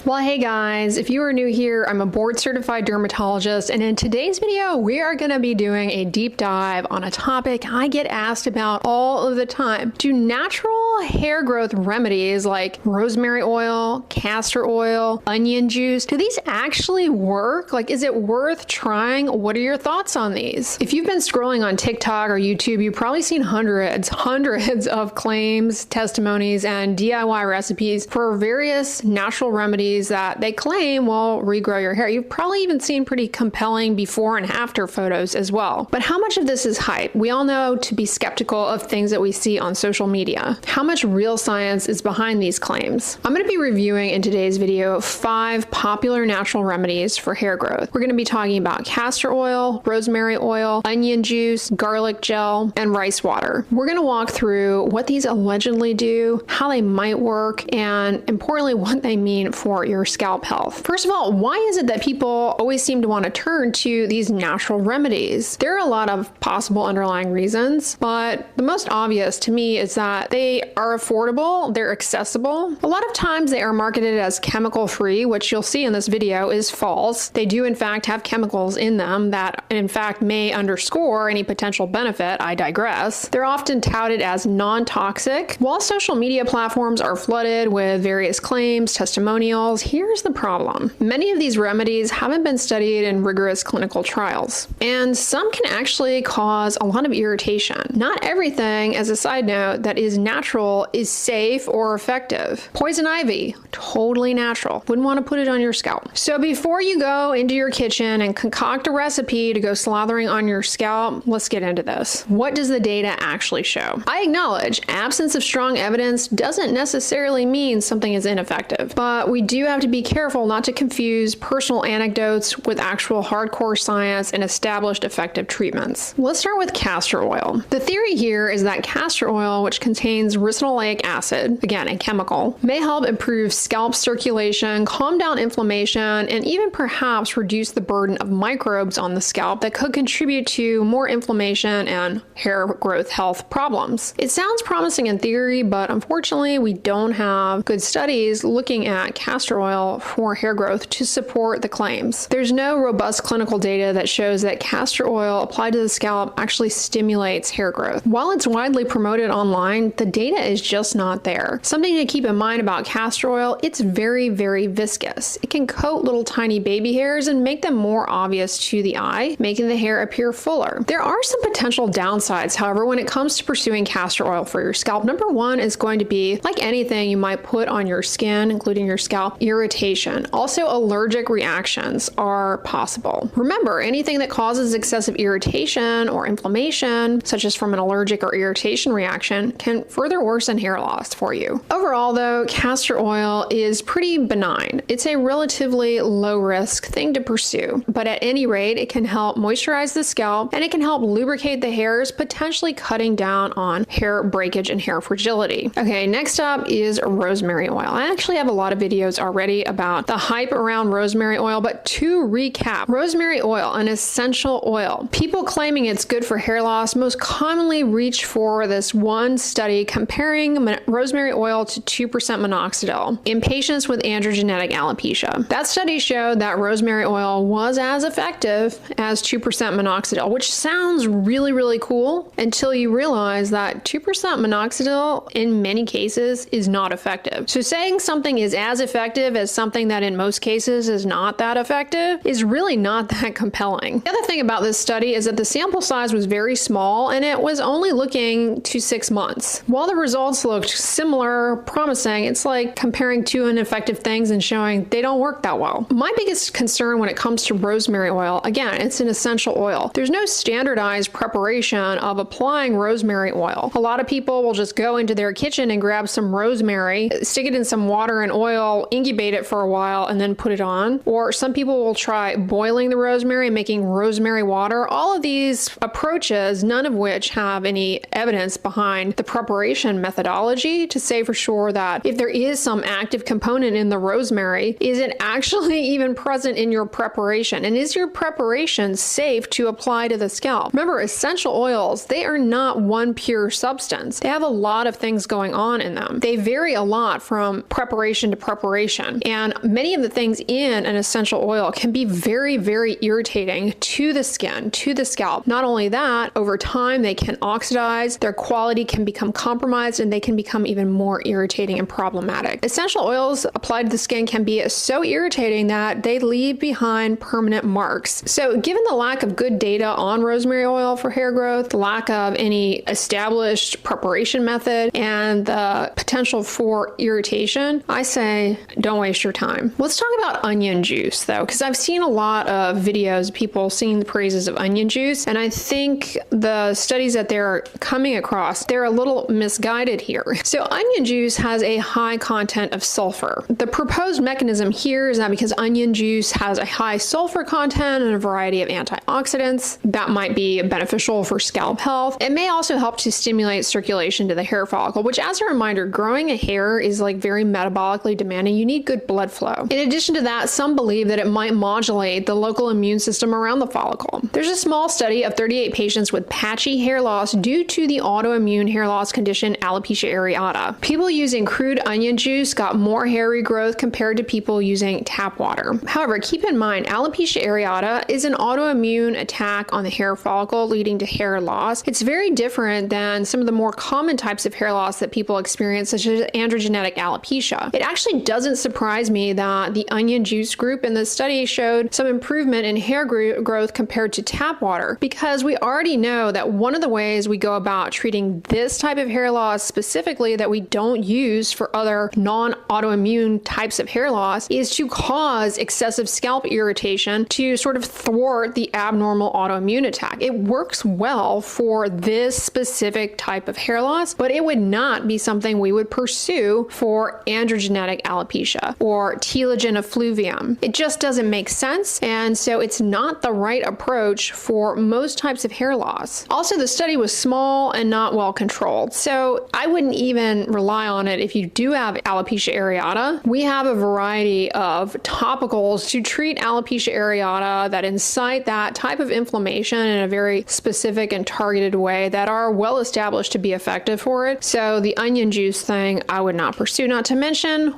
Well, hey guys, if you are new here, I'm a board certified dermatologist, and in today's video, we are going to be doing a deep dive on a topic I get asked about all of the time. Do natural hair growth remedies like rosemary oil, castor oil, onion juice, do these actually work? Like, is it worth trying? What are your thoughts on these? If you've been scrolling on TikTok or YouTube, you've probably seen hundreds of claims, testimonies, and DIY recipes for various natural remedies that they claim will regrow your hair. You've probably even seen pretty compelling before and after photos as well. But how much of this is hype? We all know to be skeptical of things that we see on social media. How much real science is behind these claims? I'm going to be reviewing in today's video 5 popular natural remedies for hair growth. We're going to be talking about castor oil, rosemary oil, onion juice, garlic gel, and rice water. We're going to walk through what these allegedly do, how they might work, and importantly, what they mean for your scalp health. First of all, why is it that people always seem to want to turn to these natural remedies? There are a lot of possible underlying reasons, but the most obvious to me is that they are affordable, they're accessible. A lot of times they are marketed as chemical-free, which you'll see in this video is false. They do in fact have chemicals in them that in fact may underscore any potential benefit. I digress. They're often touted as non-toxic. While social media platforms are flooded with various claims, testimonials, here's the problem. Many of these remedies haven't been studied in rigorous clinical trials, and some can actually cause a lot of irritation. Not everything, as a side note, that is natural is safe or effective. Poison ivy, totally natural. Wouldn't want to put it on your scalp. So before you go into your kitchen and concoct a recipe to go slathering on your scalp, let's get into this. What does the data actually show? I acknowledge absence of strong evidence doesn't necessarily mean something is ineffective, but we do have to be careful not to confuse personal anecdotes with actual hardcore science and established effective treatments. Let's start with castor oil. The theory here is that castor oil, which contains ricinoleic acid, again a chemical, may help improve scalp circulation, calm down inflammation, and even perhaps reduce the burden of microbes on the scalp that could contribute to more inflammation and hair growth health problems. It sounds promising in theory, but unfortunately we don't have good studies looking at castor oil for hair growth to support the claims. There's no robust clinical data that shows that castor oil applied to the scalp actually stimulates hair growth. While it's widely promoted online, the data is just not there. Something to keep in mind about castor oil, it's very, very viscous. It can coat little tiny baby hairs and make them more obvious to the eye, making the hair appear fuller. There are some potential downsides, however, when it comes to pursuing castor oil for your scalp. Number one is going to be, like anything you might put on your skin, including your scalp, irritation. Also, allergic reactions are possible. Remember, anything that causes excessive irritation or inflammation, such as from an allergic or irritation reaction, can further worsen hair loss for you. Overall, though, castor oil is pretty benign. It's a relatively low-risk thing to pursue, but at any rate, it can help moisturize the scalp and it can help lubricate the hairs, potentially cutting down on hair breakage and hair fragility. Okay, next up is rosemary oil. I actually have a lot of videos already about the hype around rosemary oil, but to recap, rosemary oil, an essential oil. People claiming it's good for hair loss most commonly reach for this one study comparing rosemary oil to 2% minoxidil in patients with androgenetic alopecia. That study showed that rosemary oil was as effective as 2% minoxidil, which sounds really, really cool until you realize that 2% minoxidil in many cases is not effective. So saying something is as effective as something that in most cases is not that effective is really not that compelling. The other thing about this study is that the sample size was very small and it was only looking to 6 months. While the results looked similar, promising, it's like comparing two ineffective things and showing they don't work that well. My biggest concern when it comes to rosemary oil, again, it's an essential oil. There's no standardized preparation of applying rosemary oil. A lot of people will just go into their kitchen and grab some rosemary, stick it in some water and oil, incubate it for a while, and then put it on. Or some people will try boiling the rosemary and making rosemary water. All of these approaches, none of which have any evidence behind the preparation preparation methodology to say for sure that if there is some active component in the rosemary, is it actually even present in your preparation? And is your preparation safe to apply to the scalp? Remember, essential oils, they are not one pure substance. They have a lot of things going on in them. They vary a lot from preparation to preparation. And many of the things in an essential oil can be very, very irritating to the skin, to the scalp. Not only that, over time, they can oxidize, their quality can become compromised, and they can become even more irritating and problematic. Essential oils applied to the skin can be so irritating that they leave behind permanent marks. So given the lack of good data on rosemary oil for hair growth, the lack of any established preparation method, and the potential for irritation, I say don't waste your time. Let's talk about onion juice though, because I've seen a lot of videos of people singing the praises of onion juice, and I think the studies that they're coming across, they're a little misguided here. So onion juice has a high content of sulfur. The proposed mechanism here is that because onion juice has a high sulfur content and a variety of antioxidants that might be beneficial for scalp health, it may also help to stimulate circulation to the hair follicle, which, as a reminder, growing a hair is like very metabolically demanding. You need good blood flow. In addition to that, some believe that it might modulate the local immune system around the follicle. There's a small study of 38 patients with patchy hair loss due to the autoimmune hair loss condition alopecia areata. People using crude onion juice got more hair regrowth compared to people using tap water. However, keep in mind, alopecia areata is an autoimmune attack on the hair follicle leading to hair loss. It's very different than some of the more common types of hair loss that people experience, such as androgenetic alopecia. It actually doesn't surprise me that the onion juice group in this study showed some improvement in hair growth compared to tap water, because we already know that one of the ways we go about treating this type of hair loss specifically that we don't use for other non-autoimmune types of hair loss is to cause excessive scalp irritation to sort of thwart the abnormal autoimmune attack. It works well for this specific type of hair loss, but it would not be something we would pursue for androgenetic alopecia or telogen effluvium. It just doesn't make sense, and so it's not the right approach for most types of hair loss. Also, the study was small and not well controlled, so I wouldn't even rely on it if you do have alopecia areata. We have a variety of topicals to treat alopecia areata that incite that type of inflammation in a very specific and targeted way that are well established to be effective for it. So the onion juice thing, I would not pursue. Not to mention,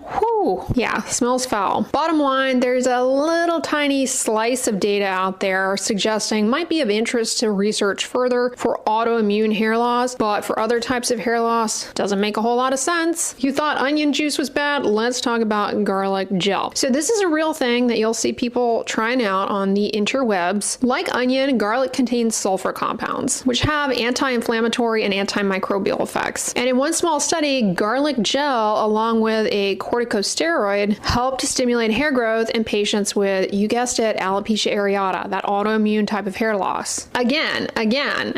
yeah, smells foul. Bottom line, there's a little tiny slice of data out there suggesting might be of interest to research further for autoimmune hair loss, but for other types of hair loss, doesn't make a whole lot of sense. You thought onion juice was bad? Let's talk about garlic gel. So this is a real thing that you'll see people trying out on the interwebs. Like onion, garlic contains sulfur compounds, which have anti-inflammatory and antimicrobial effects. And in one small study, garlic gel, along with a corticosteroid, helped to stimulate hair growth in patients with, you guessed it, alopecia areata, that autoimmune type of hair loss. Again,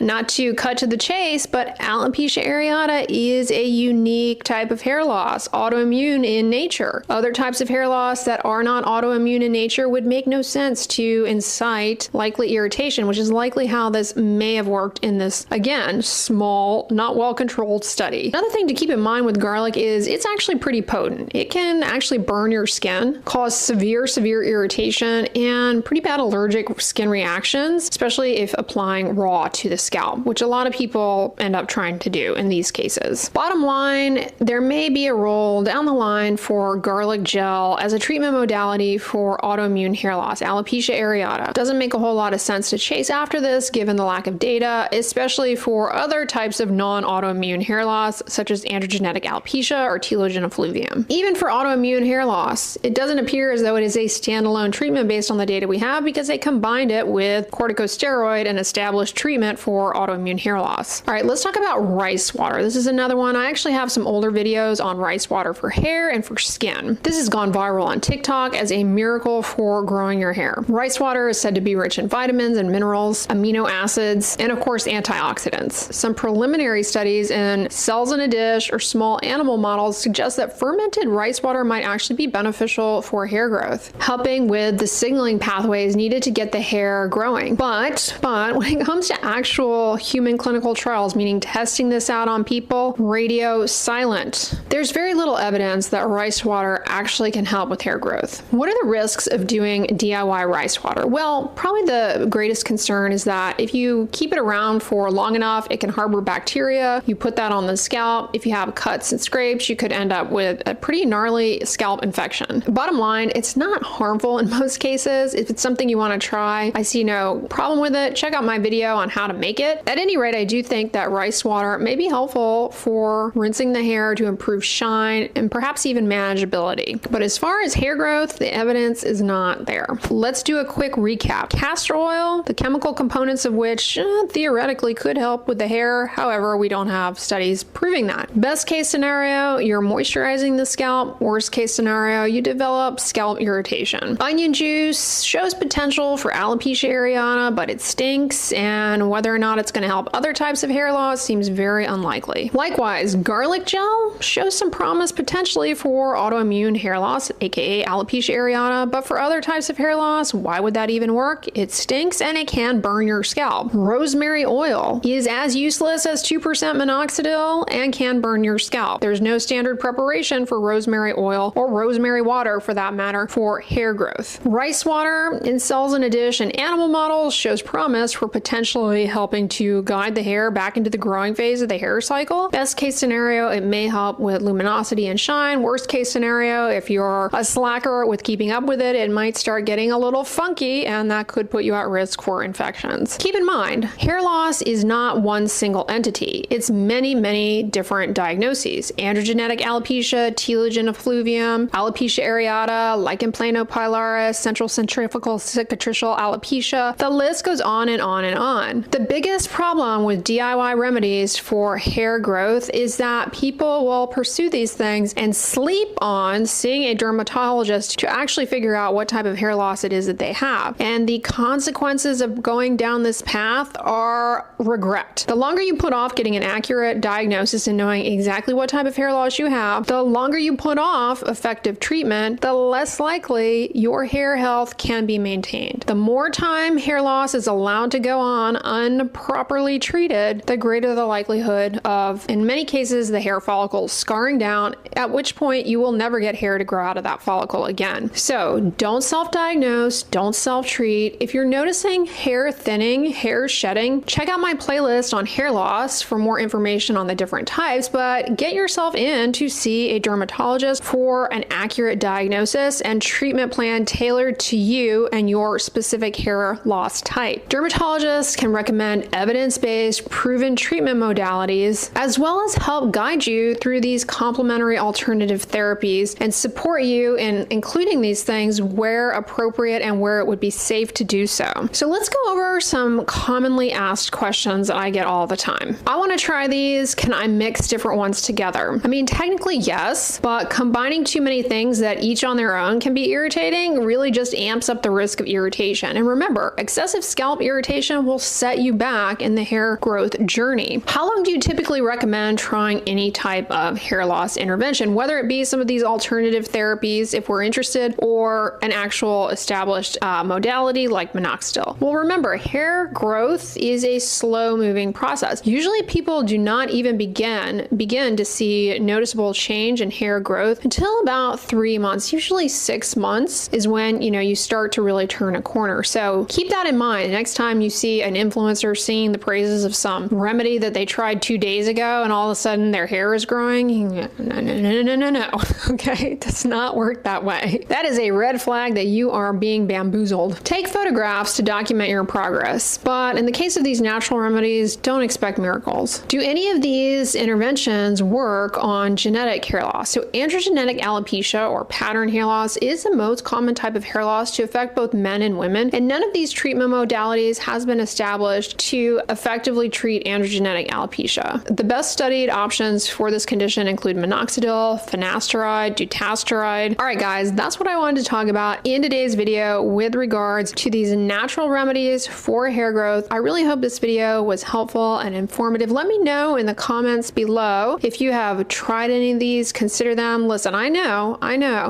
not to cut to the chase, but alopecia areata is a unique type of hair loss, autoimmune in nature. Other types of hair loss that are not autoimmune in nature would make no sense to incite likely irritation, which is likely how this may have worked in this, again, small, not well-controlled study. Another thing to keep in mind with garlic is it's actually pretty potent. It can actually burn your skin, cause severe irritation, and pretty bad allergic skin reactions, especially if applying raw to the scalp, which a lot of people end up trying to do in these cases. Bottom line, there may be a role down the line for garlic gel as a treatment modality for autoimmune hair loss, alopecia areata. Doesn't make a whole lot of sense to chase after this given the lack of data, especially for other types of non-autoimmune hair loss, such as androgenetic alopecia or telogen effluvium. Even for autoimmune hair loss, it doesn't appear as though it is a standalone treatment based on the data we have, because they combined it with corticosteroid and established treatment for autoimmune hair loss. All right, let's talk about rice water. This is another one. I actually have some older videos on rice water for hair and for skin. This has gone viral on TikTok as a miracle for growing your hair. Rice water is said to be rich in vitamins and minerals, amino acids, and of course antioxidants. Some preliminary studies in cells in a dish or small animal models suggest that fermented rice water might actually be beneficial for hair growth, helping with the signaling pathways needed to get the hair growing. But when it comes to actual human clinical trials, meaning testing this out on people people radio silent. There's very little evidence that rice water actually can help with hair growth. What are the risks of doing DIY rice water? Well, probably the greatest concern is that if you keep it around for long enough, it can harbor bacteria. You put that on the scalp. If you have cuts and scrapes, you could end up with a pretty gnarly scalp infection. Bottom line, it's not harmful in most cases. If it's something you want to try, I see no problem with it. Check out my video on how to make it. At any rate, I do think that rice water may be helpful for rinsing the hair to improve shine and perhaps even manageability. But as far as hair growth, the evidence is not there. Let's do a quick recap. Castor oil, the chemical components of which theoretically could help with the hair. However, we don't have studies proving that. Best case scenario, you're moisturizing the scalp. Worst case scenario, you develop scalp irritation. Onion juice shows potential for alopecia areata, but it stinks, and whether or not it's going to help other types of hair loss seems very unlikely. Likewise, garlic gel shows some promise potentially for autoimmune hair loss, aka alopecia areata, but for other types of hair loss, why would that even work? It stinks and it can burn your scalp. Rosemary oil is as useless as 2% minoxidil and can burn your scalp. There's no standard preparation for rosemary oil or rosemary water for that matter for hair growth. Rice water in cells in a dish and animal models shows promise for potentially helping to guide the hair back into the growing phase of the hair cycle. Best case scenario, it may help with luminosity and shine. Worst case scenario, if you're a slacker with keeping up with it, it might start getting a little funky and that could put you at risk for infections. Keep in mind, hair loss is not one single entity. It's many, many different diagnoses. Androgenetic alopecia, telogen effluvium, alopecia areata, lichen planopilaris, central centrifugal cicatricial alopecia. The list goes on and on and on. The biggest problem with DIY remedies for hair growth is that people will pursue these things and sleep on seeing a dermatologist to actually figure out what type of hair loss it is that they have. And the consequences of going down this path are regret. The longer you put off getting an accurate diagnosis and knowing exactly what type of hair loss you have, the longer you put off effective treatment, the less likely your hair health can be maintained. The more time hair loss is allowed to go on improperly treated, the greater the likelihood of, in many cases, the hair follicle scarring down, at which point you will never get hair to grow out of that follicle again. So don't self-diagnose, don't self-treat. If you're noticing hair thinning, hair shedding, check out my playlist on hair loss for more information on the different types, but get yourself in to see a dermatologist for an accurate diagnosis and treatment plan tailored to you and your specific hair loss type. Dermatologists can recommend evidence-based, proven treatment modalities, as well as help guide you through these complementary alternative therapies and support you in including these things where appropriate and where it would be safe to do so. So let's go over some commonly asked questions that I get all the time. I want to try these. Can I mix different ones together? I mean, technically yes, but combining too many things that each on their own can be irritating really just amps up the risk of irritation. And remember, excessive scalp irritation will set you back in the hair growth journey. How long do you typically recommend trying any type of hair loss intervention, whether it be some of these alternative therapies if we're interested, or an actual established modality like minoxidil? Well, remember, hair growth is a slow moving process. Usually people do not even begin to see noticeable change in hair growth until about 3 months. Usually 6 months is when you start to really turn a corner. So keep that in mind. Next time you see an influencer singing the praises of some remedy that they tried 2 days ago and all of a sudden their hair is growing, no. Okay, it does not work that way. That is a red flag that you are being bamboozled. Take photographs to document your progress, but in the case of these natural remedies, don't expect miracles. Do any of these interventions work on genetic hair loss? So androgenetic alopecia or pattern hair loss is the most common type of hair loss to affect both men and women, and none of these treatment modalities has been established to effectively treat androgenetic alopecia. The best studied options for this condition include minoxidil, finasteride, dutasteride. All right, guys, that's what I wanted to talk about in today's video with regards to these natural remedies for hair growth. I really hope this video was helpful and informative. Let me know in the comments below if you have tried any of these, consider them. Listen, I know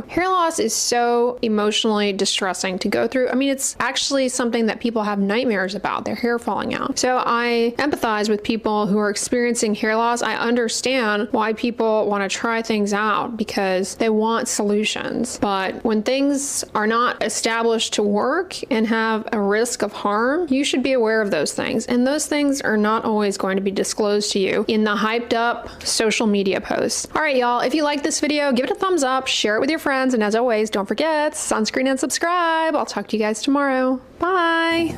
hair loss is so emotionally distressing to go through. I mean, it's actually something that people have nightmares about, their hair falling out. So I empathize with people who are experiencing hair loss. I understand why people want to try things out because they want solutions. But when things are not established to work and have a risk of harm, you should be aware of those things. And those things are not always going to be disclosed to you in the hyped up social media posts. All right, y'all, if you like this video, give it a thumbs up, share it with your friends, and as always, don't forget, sunscreen and subscribe. I'll talk to you guys tomorrow. Bye.